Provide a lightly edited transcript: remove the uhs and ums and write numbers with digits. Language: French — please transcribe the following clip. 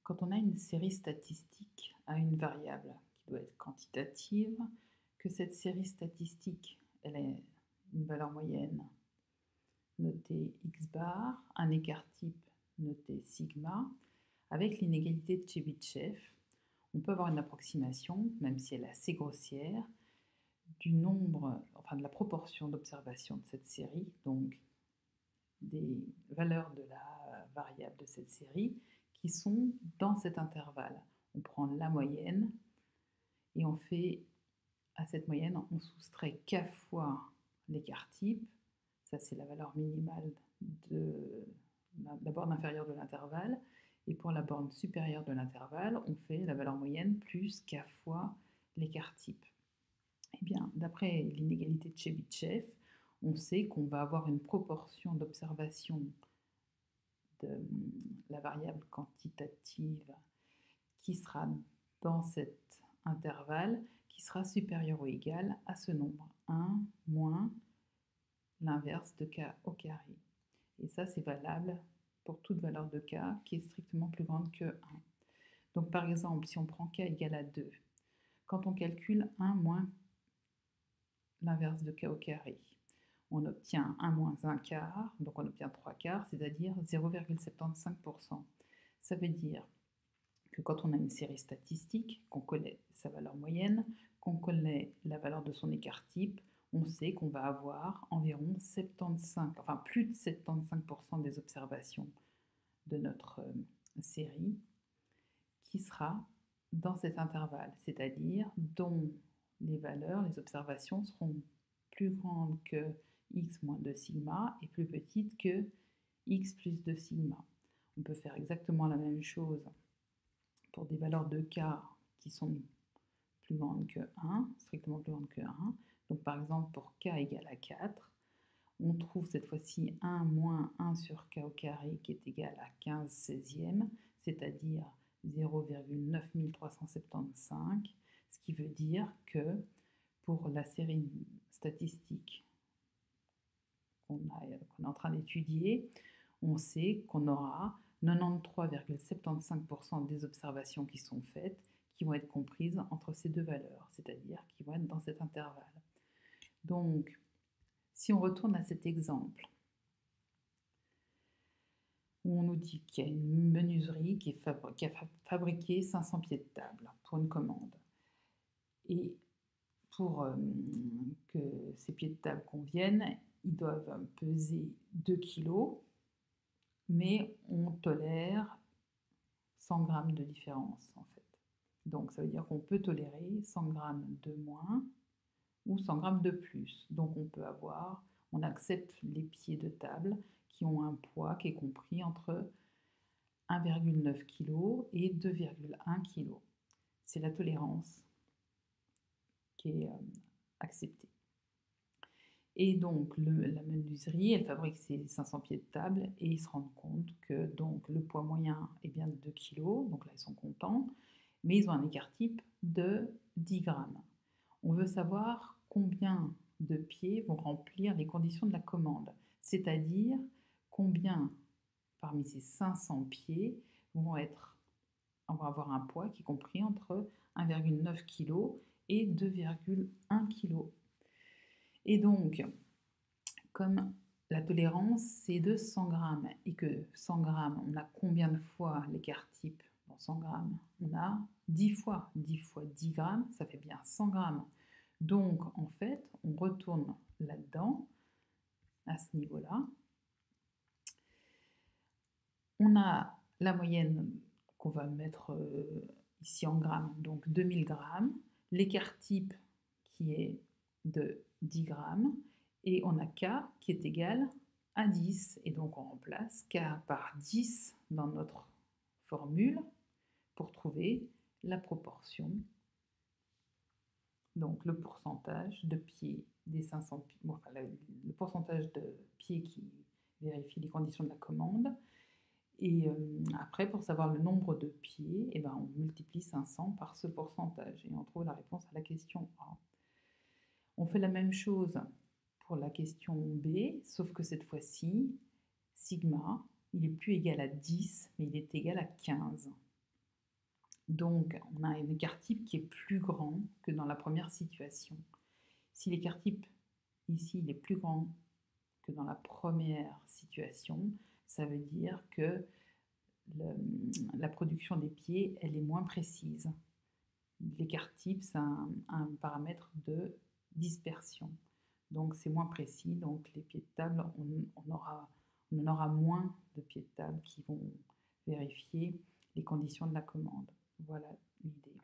Quand on a une série statistique à une variable qui doit être quantitative, que cette série statistique, elle ait une valeur moyenne notée x bar, un écart type noté sigma, avec l'inégalité de Chebyshev, on peut avoir une approximation, même si elle est assez grossière, du nombre, enfin de la proportion d'observations de cette série, donc des valeurs de la variable de cette série, qui sont dans cet intervalle. On prend la moyenne et on fait, à cette moyenne, on soustrait k fois l'écart type, ça c'est la valeur minimale de la borne inférieure de l'intervalle, et pour la borne supérieure de l'intervalle, on fait la valeur moyenne plus k fois l'écart type. Eh bien, d'après l'inégalité de Chebyshev, on sait qu'on va avoir une proportion d'observation de la variable quantitative qui sera dans cet intervalle qui sera supérieur ou égal à ce nombre, 1 moins l'inverse de k au carré. Et ça, c'est valable pour toute valeur de k qui est strictement plus grande que 1. Donc par exemple, si on prend k égale à 2, quand on calcule 1 moins l'inverse de k au carré, on obtient 1 moins 1 quart, donc on obtient 3 quarts, c'est-à-dire 0,75%. Ça veut dire que quand on a une série statistique, qu'on connaît sa valeur moyenne, qu'on connaît la valeur de son écart type, on sait qu'on va avoir environ 75, enfin plus de 75% des observations de notre série qui sera dans cet intervalle, c'est-à-dire dont les valeurs, les observations seront plus grandes que x moins 2 sigma et plus petites que x plus 2 sigma. On peut faire exactement la même chose pour des valeurs de k qui sont plus grandes que 1, strictement plus grandes que 1. Donc par exemple pour k égale à 4, on trouve cette fois-ci 1 moins 1 sur k au carré qui est égal à 15 16e, c'est-à-dire 0,9375, ce qui veut dire que pour la série statistique qu'on est en train d'étudier, on sait qu'on aura 93,75% des observations qui sont faites qui vont être comprises entre ces deux valeurs, c'est-à-dire qui vont être dans cet intervalle. Donc, si on retourne à cet exemple, où on nous dit qu'il y a une menuiserie qui a fabriqué 500 pieds de table pour une commande. Et pour que ces pieds de table conviennent, ils doivent peser 2 kg, mais on tolère 100 grammes de différence en fait. Donc ça veut dire qu'on peut tolérer 100 grammes de moins ou 100 grammes de plus. Donc on accepte les pieds de table qui ont un poids qui est compris entre 1,9 kg et 2,1 kg. C'est la tolérance qui est acceptée. Et donc la menuiserie, elle fabrique ses 500 pieds de table et ils se rendent compte que donc, le poids moyen est bien de 2 kg, donc là ils sont contents, mais ils ont un écart type de 10 grammes. On veut savoir combien de pieds vont remplir les conditions de la commande, c'est-à-dire combien parmi ces 500 pieds on va avoir un poids qui est compris entre 1,9 kg et 2,1 kg. Et donc, comme la tolérance c'est de 100 grammes et que 100 grammes, on a combien de fois l'écart type dans 100 grammes? On a 10 fois 10 fois 10 grammes, ça fait bien 100 grammes. Donc, en fait, on retourne là-dedans, à ce niveau-là. On a la moyenne qu'on va mettre ici en grammes, donc 2000 grammes, l'écart type qui est de 10 grammes, et on a K qui est égal à 10, et donc on remplace K par 10 dans notre formule pour trouver la proportion, donc le pourcentage de pieds des 500 pieds, enfin, le pourcentage de pieds qui vérifie les conditions de la commande. Et après, pour savoir le nombre de pieds, eh ben, on multiplie 500 par ce pourcentage et on trouve la réponse à la question A. On fait la même chose pour la question B, sauf que cette fois-ci, sigma, il est plus égal à 10, mais il est égal à 15. Donc, on a un écart type qui est plus grand que dans la première situation. Si l'écart type, ici, il est plus grand que dans la première situation, ça veut dire que la production des pieds, elle est moins précise. L'écart type, c'est un paramètre de dispersion. Donc, c'est moins précis. Donc, les pieds de table, on en aura moins de pieds de table qui vont vérifier les conditions de la commande. Voilà l'idée.